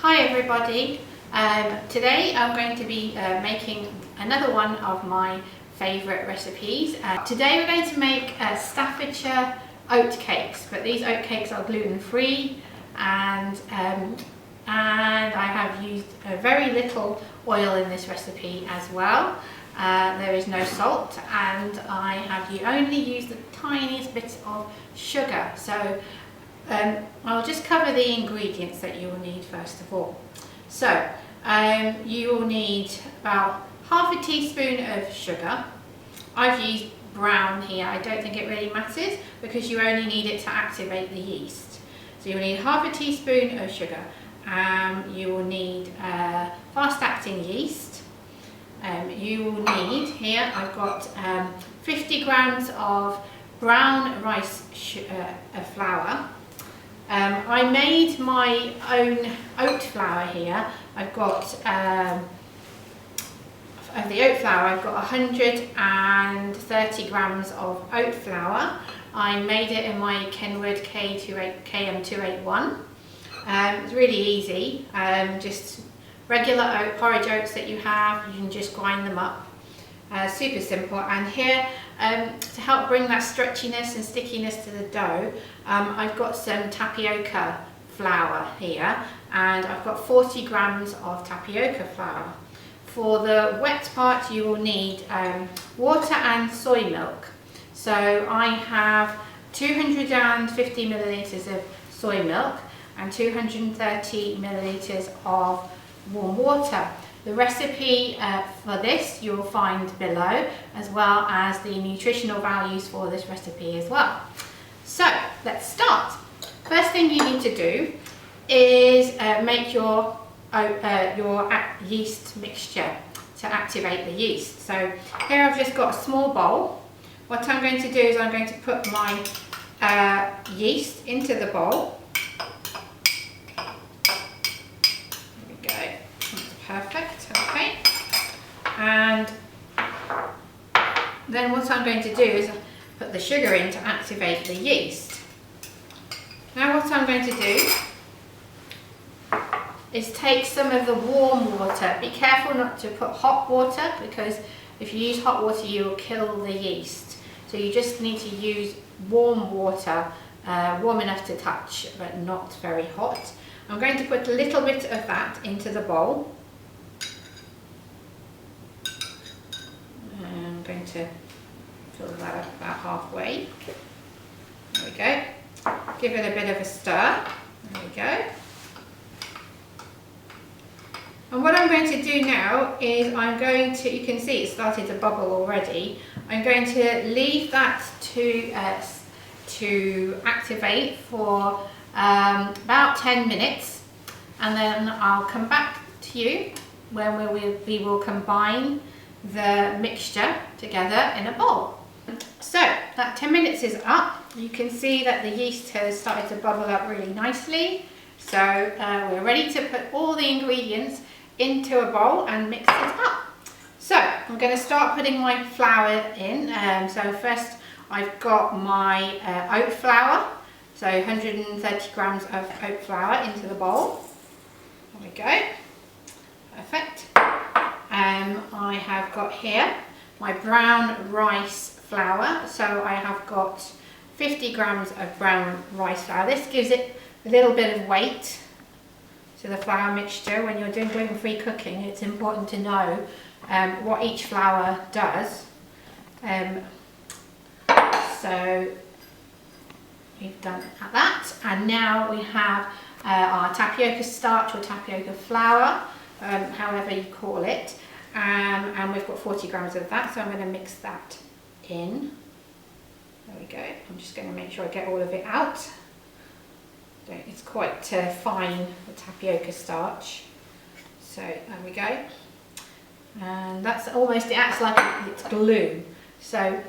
Hi everybody, today I'm going to be making another one of my favourite recipes. Today we're going to make Staffordshire oatcakes, but these oatcakes are gluten-free and I have used very little oil in this recipe as well. There is no salt and I have only used the tiniest bit of sugar. So I'll just cover the ingredients that you will need first of all. So you will need about half a teaspoon of sugar. I've used brown here. I don't think it really matters because you only need it to activate the yeast. So you'll need half a teaspoon of sugar. You will need fast-acting yeast. You will need, here I've got 50 grams of brown rice flour. I made my own oat flour here. I've got, of the oat flour, I've got 130 grams of oat flour. I made it in my Kenwood KM281. It's really easy, just regular porridge oats that you have, you can just grind them up. Super simple. And here, to help bring that stretchiness and stickiness to the dough, I've got some tapioca flour here, and I've got 40 grams of tapioca flour. For the wet part you will need water and soy milk. So I have 250 millilitres of soy milk and 230 millilitres of warm water. The recipe for this you will find below, as well as the nutritional values for this recipe as well. So let's start. First thing you need to do is make your yeast mixture to activate the yeast. So here I've just got a small bowl. What I'm going to do is I'm going to put my yeast into the bowl. Perfect, okay. And then what I'm going to do is put the sugar in to activate the yeast. Now what I'm going to do is take some of the warm water. Be careful not to put hot water, because if you use hot water you will kill the yeast. So you just need to use warm water, warm enough to touch but not very hot. I'm going to put a little bit of that into the bowl. I'm going to fill that up about halfway. There we go. Give it a bit of a stir. There we go. And what I'm going to do now is I'm going to, you can see it started to bubble already. I'm going to leave that to activate for about 10 minutes, and then I'll come back to you when we will combine the mixture together in a bowl. So that 10 minutes is up. You can see that the yeast has started to bubble up really nicely. So we're ready to put all the ingredients into a bowl and mix it up. So I'm going to start putting my flour in. So first I've got my oat flour. So 130 grams of oat flour into the bowl. There we go. Perfect. I have got here my brown rice flour. So I have got 50 grams of brown rice flour. This gives it a little bit of weight to the flour mixture. When you're doing gluten-free cooking, it's important to know what each flour does. So we've done that, and now we have our tapioca starch or tapioca flour, however you call it, and we've got 40 grams of that, so I'm going to mix that in. There we go. I'm just going to make sure I get all of it out. It's quite fine, the tapioca starch. So there we go. And that's almost, it acts like it's glue. So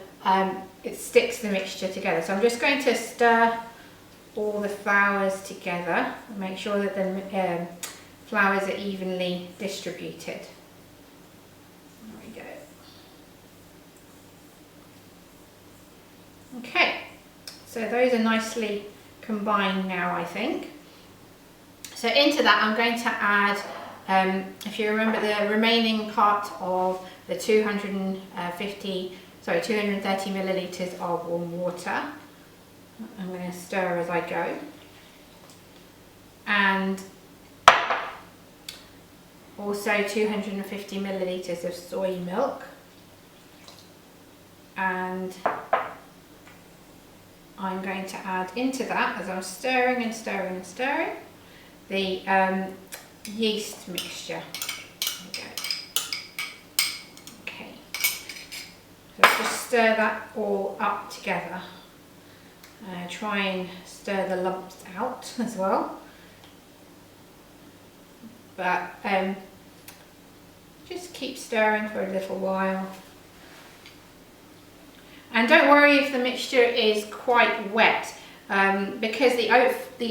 it sticks the mixture together. So I'm just going to stir all the flours together and make sure that the flours are evenly distributed. There we go. Okay, so those are nicely combined now, I think. So into that I'm going to add, if you remember, the remaining part of the 230 millilitres of warm water. I'm going to stir as I go. And also 250 millilitres of soy milk. And I'm going to add into that, as I'm stirring and stirring and stirring, the yeast mixture. There we go. Okay, so just stir that all up together. Try and stir the lumps out as well. But just keep stirring for a little while. And don't worry if the mixture is quite wet, because the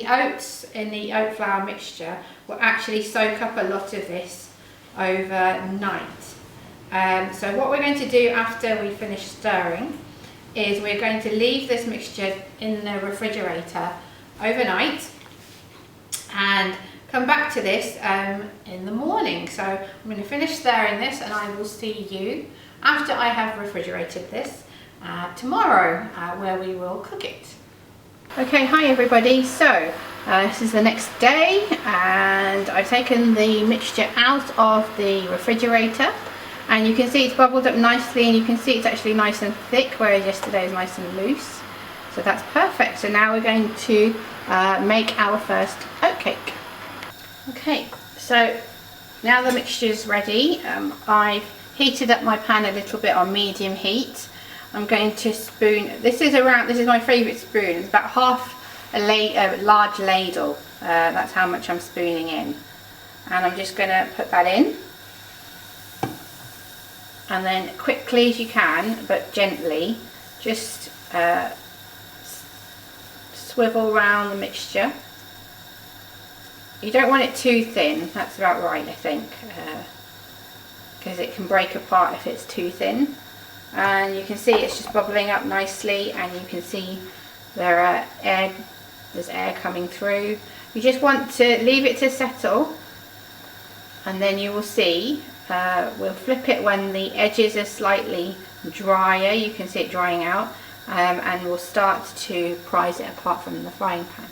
oats in the oat flour mixture will actually soak up a lot of this overnight. So what we're going to do after we finish stirring is we're going to leave this mixture in the refrigerator overnight and come back to this in the morning. So I'm going to finish stirring this and I will see you after I have refrigerated this tomorrow, where we will cook it. Okay, hi everybody. So this is the next day and I've taken the mixture out of the refrigerator, and you can see it's bubbled up nicely, and you can see it's actually nice and thick, whereas yesterday was nice and loose. So that's perfect. So now we're going to make our first oatcake. Okay, so now the mixture is ready. I've heated up my pan a little bit on medium heat. I'm going to spoon, this is my favourite spoon, it's about half a large ladle, that's how much I'm spooning in. And I'm just going to put that in. And then quickly as you can, but gently, just swivel around the mixture. You don't want it too thin, that's about right I think, because it can break apart if it's too thin. And you can see it's just bubbling up nicely, and you can see there's air coming through. You just want to leave it to settle, and then you will see, we'll flip it when the edges are slightly drier, you can see it drying out, and we'll start to prise it apart from the frying pan.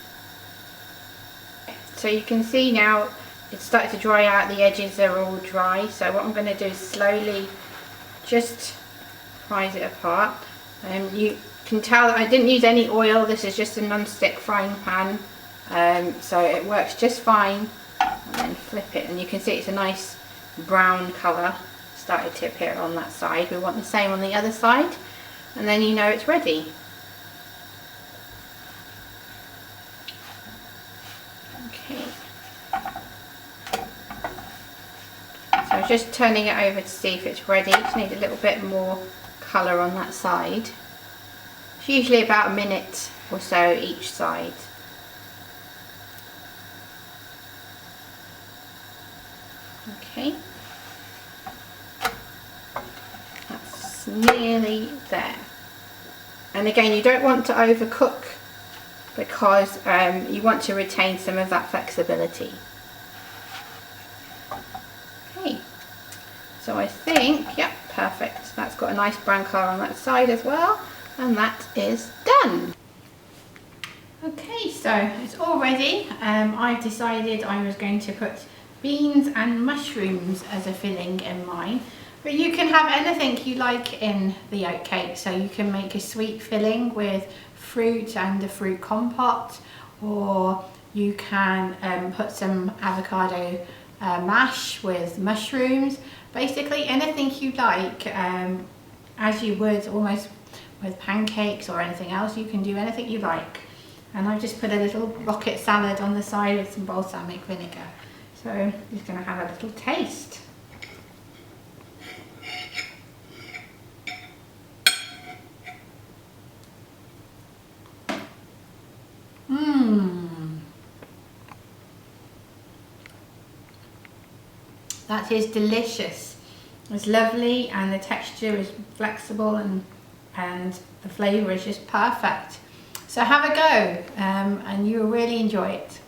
So you can see now it's started to dry out, the edges are all dry. So what I'm going to do is slowly just prise it apart. You can tell that I didn't use any oil, this is just a non-stick frying pan, so it works just fine. And then flip it and you can see it's a nice brown colour started to appear on that side. We want the same on the other side, and then you know it's ready. Okay, so just turning it over to see if it's ready. Just need a little bit more colour on that side. It's usually about a minute or so each side. Okay, that's nearly there. And again, you don't want to overcook because you want to retain some of that flexibility. Okay, so I think, yep, perfect. That's got a nice brown colour on that side as well, and that is done. Okay, so it's all ready. I've decided I was going to put beans and mushrooms as a filling in mine, but you can have anything you like in the oatcake. So you can make a sweet filling with fruit and a fruit compote, or you can put some avocado mash with mushrooms. Basically anything you like, as you would almost with pancakes or anything else. You can do anything you like. And I've just put a little rocket salad on the side with some balsamic vinegar. So I'm just going to have a little taste. That is delicious. It's lovely, and the texture is flexible, and the flavour is just perfect. So have a go, and you'll really enjoy it.